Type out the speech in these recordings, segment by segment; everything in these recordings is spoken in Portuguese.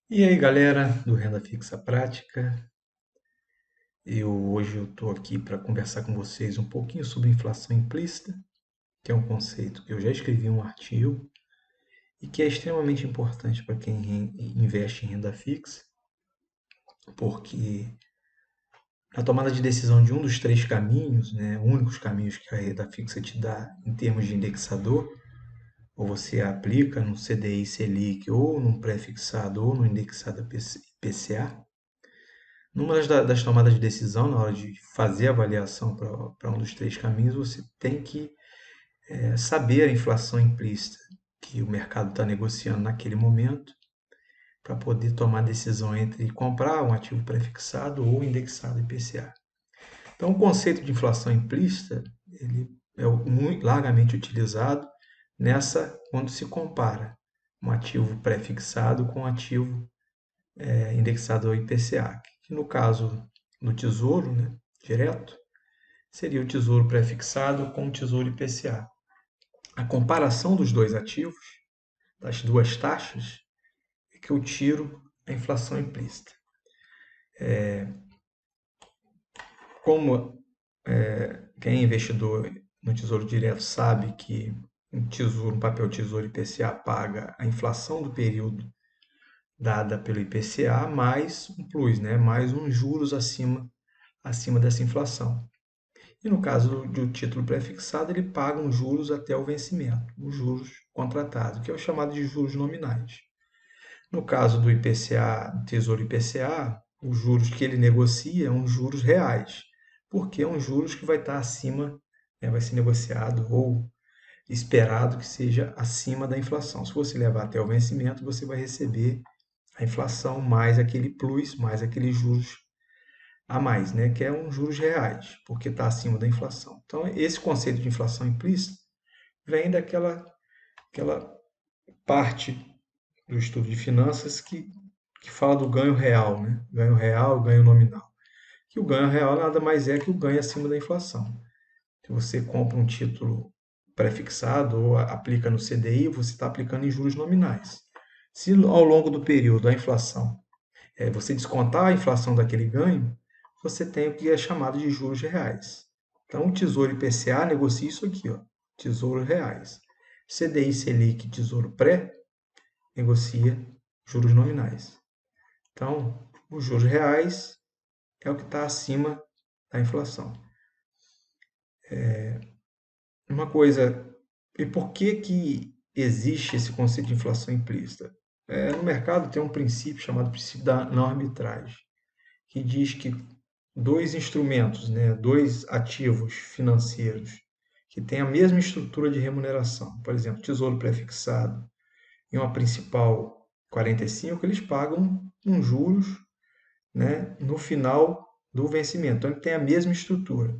E aí, galera do Renda Fixa Prática, hoje eu estou aqui para conversar com vocês um pouquinho sobre inflação implícita, que é um conceito que eu já escrevi um artigo e que é extremamente importante para quem investe em renda fixa, porque na tomada de decisão de um dos três caminhos, né, únicos caminhos que a renda fixa te dá em termos de indexador, ou você aplica no CDI Selic, ou num pré-fixado, ou no indexado IPCA. Numa das tomadas de decisão, na hora de fazer a avaliação para um dos três caminhos, você tem que saber a inflação implícita que o mercado está negociando naquele momento para poder tomar a decisão entre comprar um ativo prefixado ou indexado IPCA. Então, o conceito de inflação implícita ele é muito largamente utilizado nessa quando se compara um ativo prefixado com um ativo indexado ao IPCA, que no caso do Tesouro, né, direto, seria o Tesouro prefixado com o Tesouro IPCA. A comparação dos dois ativos, das duas taxas, é que eu tiro a inflação implícita. Como quem é investidor no Tesouro Direto sabe que um papel Tesouro IPCA paga a inflação do período dada pelo IPCA mais um plus, né, mais uns juros acima dessa inflação. E no caso do título pré-fixado, ele paga os juros até o vencimento, os juros contratados, que é o chamado de juros nominais. No caso do IPCA, Tesouro IPCA, os juros que ele negocia são os juros reais, porque é um juros que vai estar acima, né, vai ser negociado ou esperado que seja acima da inflação. Se você levar até o vencimento, você vai receber a inflação mais aquele plus, mais aqueles juros a mais, né, que é um juros reais, porque está acima da inflação. Então, esse conceito de inflação implícita vem aquela parte do estudo de finanças que fala do ganho real, né? Ganho real, ganho nominal. Que o ganho real nada mais é que o ganho acima da inflação. Se você compra um título prefixado ou aplica no CDI, você está aplicando em juros nominais. Se ao longo do período a inflação, você descontar a inflação daquele ganho, você tem o que é chamado de juros reais. Então, o Tesouro IPCA negocia isso aqui, ó, Tesouros reais. CDI Selic Tesouro Pré negocia juros nominais. Então, os juros reais é o que está acima da inflação. Uma coisa, e por que existe esse conceito de inflação implícita? No mercado tem um princípio chamado princípio da não arbitragem, que diz que dois instrumentos, né, dois ativos financeiros que têm a mesma estrutura de remuneração, por exemplo, tesouro pré-fixado e uma principal 45, eles pagam um juros, né, no final do vencimento. Então, ele tem a mesma estrutura.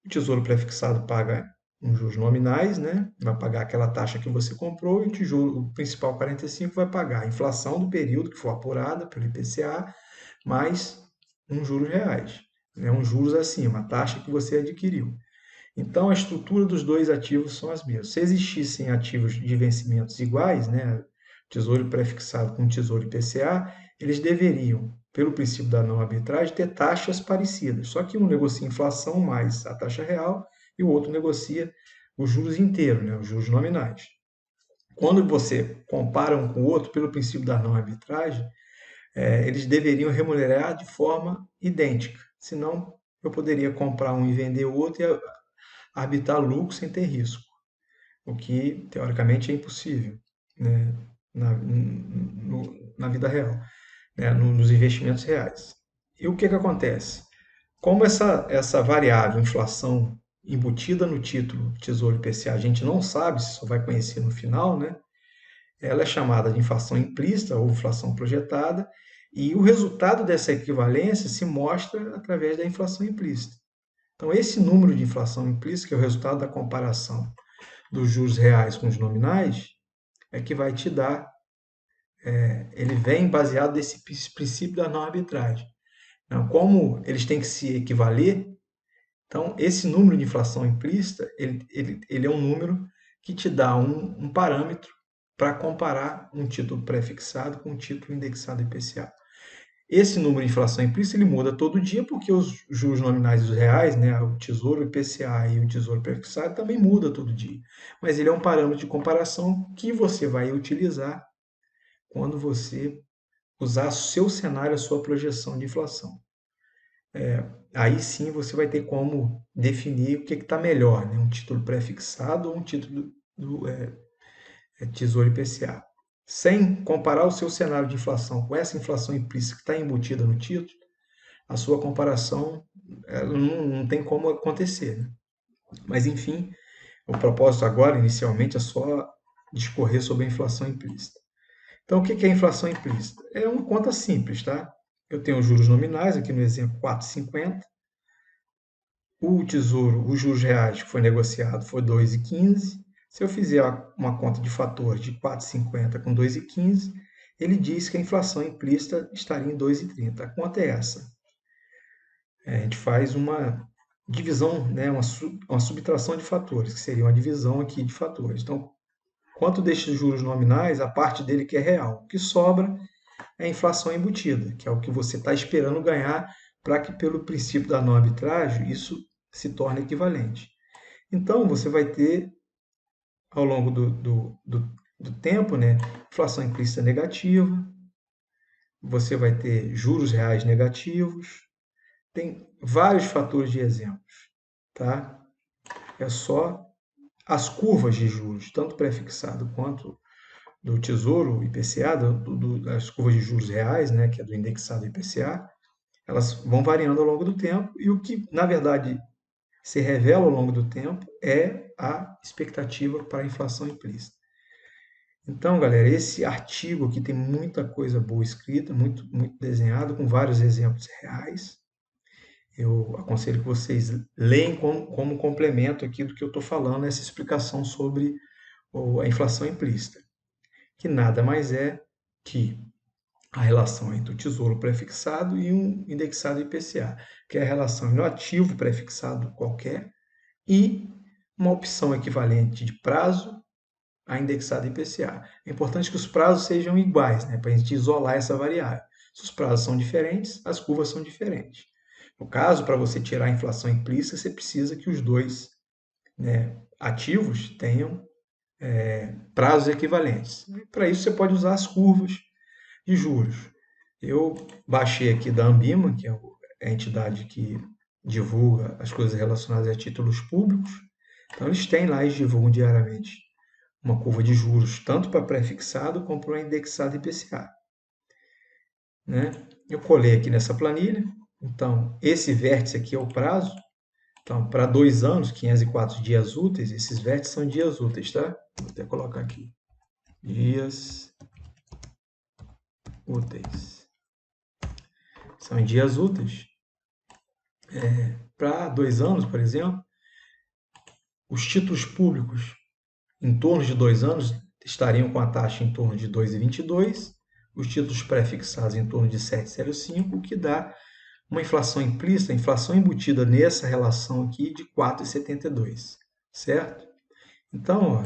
O tesouro pré-fixado paga uns juros nominais, né, vai pagar aquela taxa que você comprou, e o principal 45 vai pagar a inflação do período que for apurada pelo IPCA, mais uns juros reais, né, uns juros acima, a taxa que você adquiriu. Então, a estrutura dos dois ativos são as mesmas. Se existissem ativos de vencimentos iguais, né, tesouro pré-fixado com tesouro IPCA, eles deveriam, pelo princípio da não arbitragem, ter taxas parecidas. Só que um negocia inflação mais a taxa real e o outro negocia os juros inteiros, né, os juros nominais. Quando você compara um com o outro, pelo princípio da não arbitragem, eles deveriam remunerar de forma idêntica. Senão, eu poderia comprar um e vender o outro e arbitrar lucro sem ter risco, o que teoricamente é impossível, né, na vida real, né, nos investimentos reais. E o que acontece? Como essa variável, inflação embutida no título Tesouro IPCA, a gente não sabe, se só vai conhecer no final, né? Ela é chamada de inflação implícita ou inflação projetada, e o resultado dessa equivalência se mostra através da inflação implícita. Então, esse número de inflação implícita, que é o resultado da comparação dos juros reais com os nominais, é que vai te dar, ele vem baseado nesse princípio da não arbitragem. Então, como eles têm que se equivaler, então esse número de inflação implícita, ele é um número que te dá um parâmetro para comparar um título pré-fixado com um título indexado IPCA. Esse número de inflação implícita ele muda todo dia porque os juros nominais dos reais, né, o Tesouro IPCA e o Tesouro pré-fixado também muda todo dia. Mas ele é um parâmetro de comparação que você vai utilizar quando você usar seu cenário, a sua projeção de inflação. Aí sim você vai ter como definir o que está melhor, né? Um título pré-fixado ou um título do Tesouro IPCA. Sem comparar o seu cenário de inflação com essa inflação implícita que está embutida no título, a sua comparação não tem como acontecer. Né? Mas, enfim, o propósito agora, inicialmente, é só discorrer sobre a inflação implícita. Então, o que é a inflação implícita? É uma conta simples, tá? Eu tenho os juros nominais, aqui no exemplo 4,50. O Tesouro, os juros reais que foi negociado foi 2,15. Se eu fizer uma conta de fatores de 4,50 com 2,15, ele diz que a inflação implícita estaria em 2,30. A conta é essa. A gente faz uma divisão, né, uma subtração de fatores, que seria uma divisão aqui de fatores. Então, quanto destes juros nominais, a parte dele que é real. O que sobra é a inflação embutida, que é o que você está esperando ganhar para que, pelo princípio da não arbitragem, isso se torne equivalente. Então, você vai ter, ao longo do tempo, né, inflação implícita negativa, você vai ter juros reais negativos, tem vários fatores de exemplos, tá? É só as curvas de juros, tanto pré-fixado quanto do Tesouro IPCA, das curvas de juros reais, né, que é do indexado IPCA, elas vão variando ao longo do tempo e o que, na verdade, se revela ao longo do tempo é a expectativa para a inflação implícita. Então, galera, esse artigo aqui tem muita coisa boa escrita, muito, muito desenhado, com vários exemplos reais. Eu aconselho que vocês leiam como complemento aqui do que eu estou falando, essa explicação sobre a inflação implícita, que nada mais é que a relação entre o tesouro pré-fixado e um indexado IPCA, que é a relação entre um ativo pré-fixado qualquer e uma opção equivalente de prazo a indexado IPCA. É importante que os prazos sejam iguais, né, para a gente isolar essa variável. Se os prazos são diferentes, as curvas são diferentes. No caso, para você tirar a inflação implícita, você precisa que os dois, né, ativos tenham prazos equivalentes. Para isso, você pode usar as curvas de juros. Eu baixei aqui da Ambima, que é a entidade que divulga as coisas relacionadas a títulos públicos. Então, eles têm lá, eles divulgam diariamente uma curva de juros, tanto para pré-fixado como para indexado IPCA. Né? Eu colei aqui nessa planilha. Então, esse vértice aqui é o prazo. Então, para 2 anos, 504 dias úteis, esses vértices são dias úteis, tá? Vou até colocar aqui. Dias úteis. São dias úteis. Para 2 anos, por exemplo, os títulos públicos em torno de 2 anos estariam com a taxa em torno de 2,22, os títulos pré-fixados em torno de 7,05, o que dá uma inflação implícita, inflação embutida nessa relação aqui de 4,72, certo? Então, ó,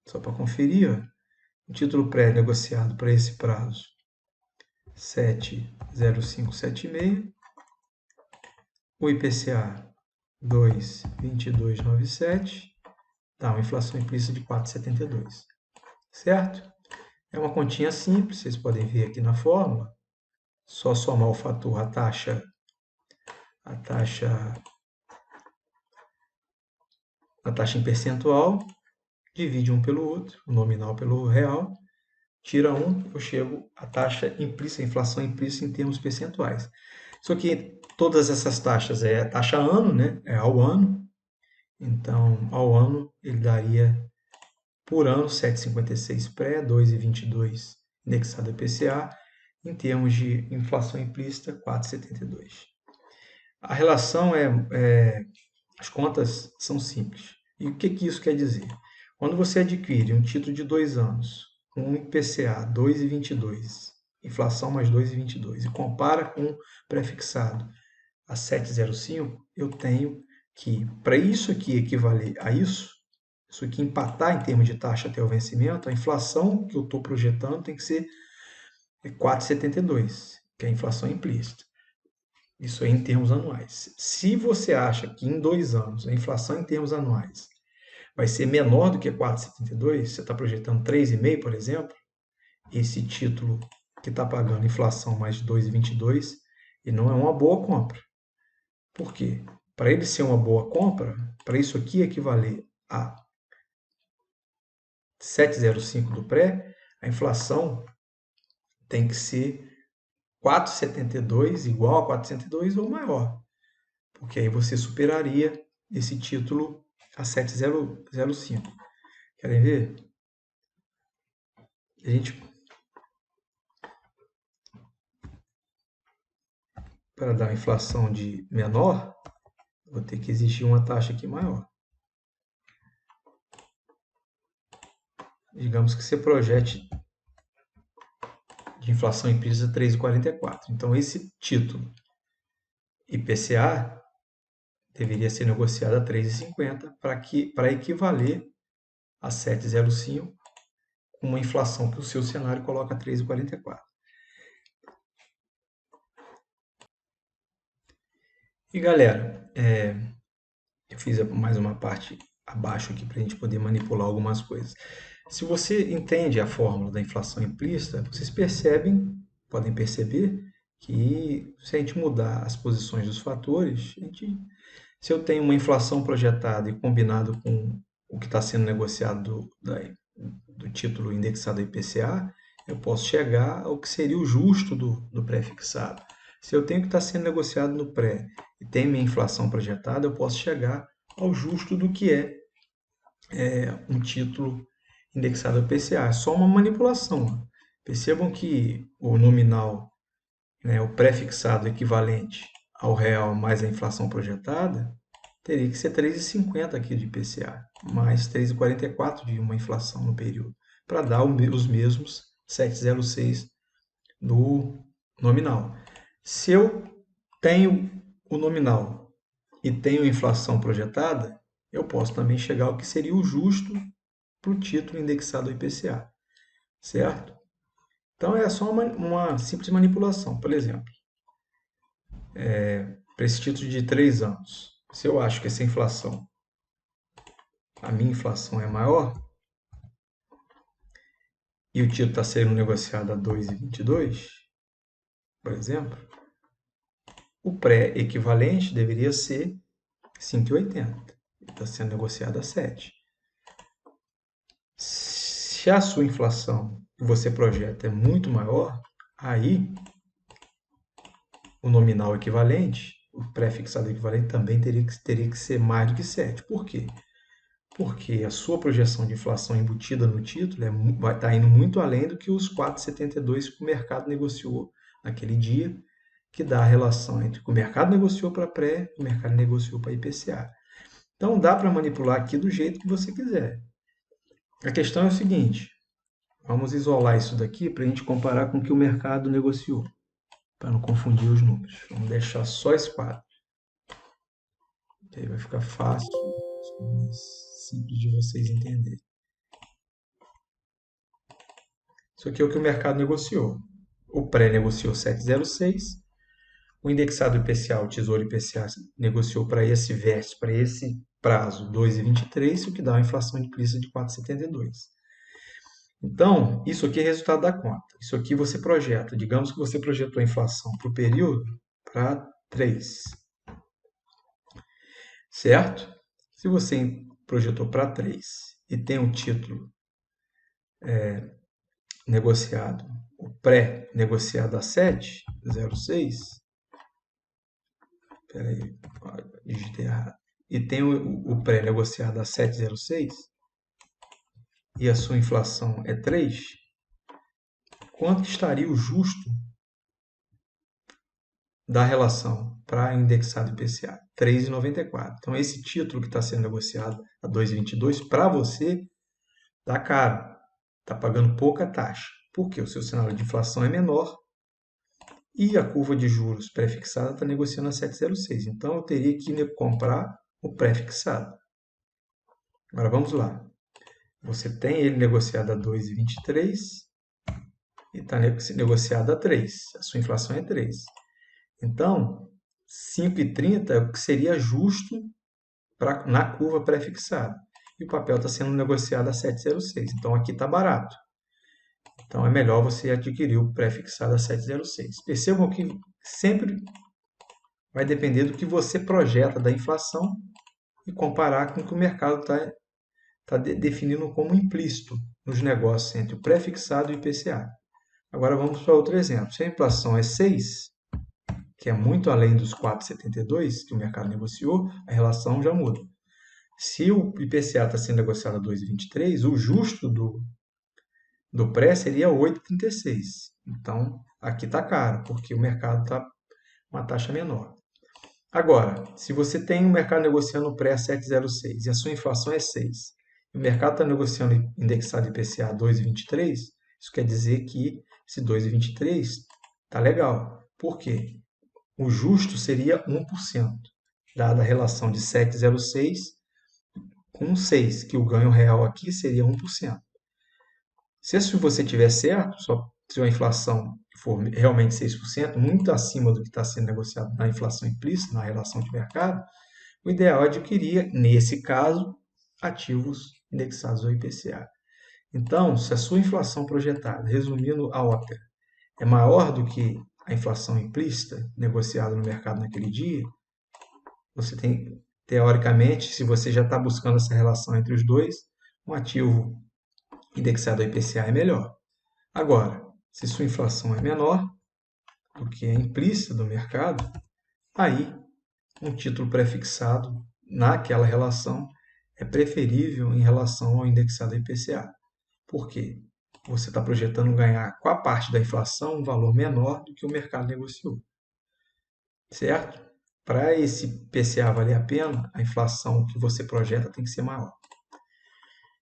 só para conferir, ó, o título pré-negociado para esse prazo, 7,0576, o IPCA 2,2297, dá uma inflação implícita de 4,72, certo? É uma continha simples, vocês podem ver aqui na fórmula, só somar o fator, a taxa em percentual, divide um pelo outro, o nominal pelo real, tira um, eu chego à taxa implícita, a inflação implícita em termos percentuais. Só que todas essas taxas é a taxa ano, né? É ao ano. Então, ao ano, ele daria, por ano, 7,56 pré, 2,22 indexado IPCA, em termos de inflação implícita, 4,72. A relação as contas são simples. E o que isso quer dizer? Quando você adquire um título de 2 anos com um IPCA 2,22, inflação mais 2,22, e compara com um prefixado a 7,05, eu tenho que, para isso aqui equivaler a isso, isso aqui empatar em termos de taxa até o vencimento, a inflação que eu estou projetando tem que ser 4,72, que é a inflação implícita. Isso aí em termos anuais. Se você acha que em 2 anos a inflação em termos anuais vai ser menor do que 4,72, você está projetando 3,5, por exemplo, esse título que está pagando inflação mais de 2,22, e não é uma boa compra. Por quê? Para ele ser uma boa compra, para isso aqui equivaler a 7,05 do pré, a inflação tem que ser 4,72, igual a 4,72 ou maior, porque aí você superaria esse título a 7,05. Querem ver? A gente, para dar uma inflação de menor, vou ter que exigir uma taxa aqui maior. Digamos que você projete de inflação implícita 3,44. Então, esse título IPCA deveria ser negociado a 3,50 para equivaler a 7,05, com uma inflação que o seu cenário coloca 3,44. E galera, eu fiz mais uma parte abaixo aqui para a gente poder manipular algumas coisas. Se você entende a fórmula da inflação implícita, vocês podem perceber que se a gente mudar as posições dos fatores, se eu tenho uma inflação projetada e combinado com o que está sendo negociado do título indexado IPCA, eu posso chegar ao que seria o justo do pré-fixado. Se eu tenho que está sendo negociado no pré e tem minha inflação projetada, eu posso chegar ao justo do que é um título indexado ao IPCA. É só uma manipulação. Percebam que o nominal, né, o pré-fixado equivalente ao real mais a inflação projetada, teria que ser 3,50 aqui de IPCA, mais 3,44 de uma inflação no período, para dar os mesmos 7,06 do nominal. Se eu tenho o nominal e tenho inflação projetada, eu posso também chegar ao que seria o justo para o título indexado ao IPCA, certo? Então é só uma simples manipulação. Por exemplo, para esse título de 3 anos, se eu acho que essa inflação, a minha inflação é maior, e o título está sendo negociado a 2,22, por exemplo, o pré-equivalente deveria ser 5,80. Está sendo negociado a 7. Se a sua inflação que você projeta é muito maior, aí o nominal equivalente, o pré-fixado equivalente também teria que ser mais do que 7. Por quê? Porque a sua projeção de inflação embutida no título vai estar indo muito além do que os 4,72 que o mercado negociou naquele dia, que dá a relação entre o que o mercado negociou para pré e o mercado negociou para IPCA. Então dá para manipular aqui do jeito que você quiser. A questão é o seguinte, vamos isolar isso daqui para a gente comparar com o que o mercado negociou, para não confundir os números. Vamos deixar só esse quadro. Que aí vai ficar fácil, simples de vocês entenderem. Isso aqui é o que o mercado negociou. O pré negociou 7,06, o indexado IPCA, o Tesouro IPCA, negociou para esse vértice, para esse prazo, 2,23, o que dá uma inflação implícita de 4,72. Então, isso aqui é resultado da conta. Isso aqui você projeta. Digamos que você projetou a inflação para o período para 3, certo? Se você projetou para 3 e tem um título negociado, o pré-negociado a 7,06, peraí, digitei errado, e tem o pré-negociado a 7,06 e a sua inflação é 3, quanto que estaria o justo da relação para indexado IPCA? 3,94. Então, esse título que está sendo negociado a 2,22, para você, está caro. Está pagando pouca taxa. Porque o seu cenário de inflação é menor e a curva de juros pré-fixada está negociando a 7,06. Então, eu teria que comprar o pré-fixado. Agora vamos lá. Você tem ele negociado a 2,23 e está negociado a 3. A sua inflação é 3. Então, 5,30 é o que seria justo na curva pré-fixada. E o papel está sendo negociado a 7,06. Então, aqui está barato. Então, é melhor você adquirir o pré-fixado a 7,06. Percebam que sempre vai depender do que você projeta da inflação e comparar com o que o mercado está definindo como implícito nos negócios entre o pré-fixado e o IPCA. Agora vamos para outro exemplo. Se a inflação é 6, que é muito além dos 4,72 que o mercado negociou, a relação já muda. Se o IPCA está sendo negociado a 2,23, o justo do pré seria 8,36. Então, aqui está caro, porque o mercado está uma taxa menor. Agora, se você tem o mercado negociando o pré a 7,06 e a sua inflação é 6, e o mercado está negociando indexado IPCA a 2,23, isso quer dizer que esse 2,23 está legal. Por quê? O justo seria 1%, dada a relação de 7,06 com 6, que o ganho real aqui seria 1%. Se você tiver certo, se a inflação for realmente 6%, muito acima do que está sendo negociado na inflação implícita, na relação de mercado, o ideal é adquirir, nesse caso, ativos indexados ao IPCA. Então, se a sua inflação projetada, resumindo a ópera, é maior do que a inflação implícita negociada no mercado naquele dia, você tem, teoricamente, se você já está buscando essa relação entre os dois, um ativo indexado ao IPCA é melhor. Agora, se sua inflação é menor do que a implícita do mercado, aí um título prefixado naquela relação é preferível em relação ao indexado IPCA. Por quê? Você está projetando ganhar com a parte da inflação um valor menor do que o mercado negociou. Certo? Para esse IPCA valer a pena, a inflação que você projeta tem que ser maior.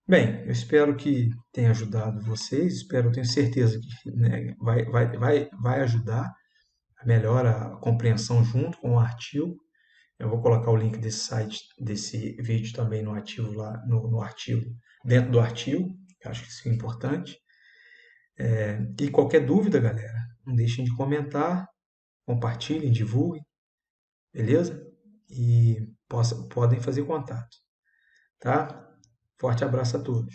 Bem, eu espero que tenha ajudado vocês, eu tenho certeza que, né, vai ajudar a melhor a compreensão junto com o artigo. Eu vou colocar o link desse site, desse vídeo também no ativo lá, no artigo, dentro do artigo, que eu acho que isso é importante. E qualquer dúvida, galera, não deixem de comentar, compartilhem, divulguem, beleza? E podem fazer contato, tá? Forte abraço a todos.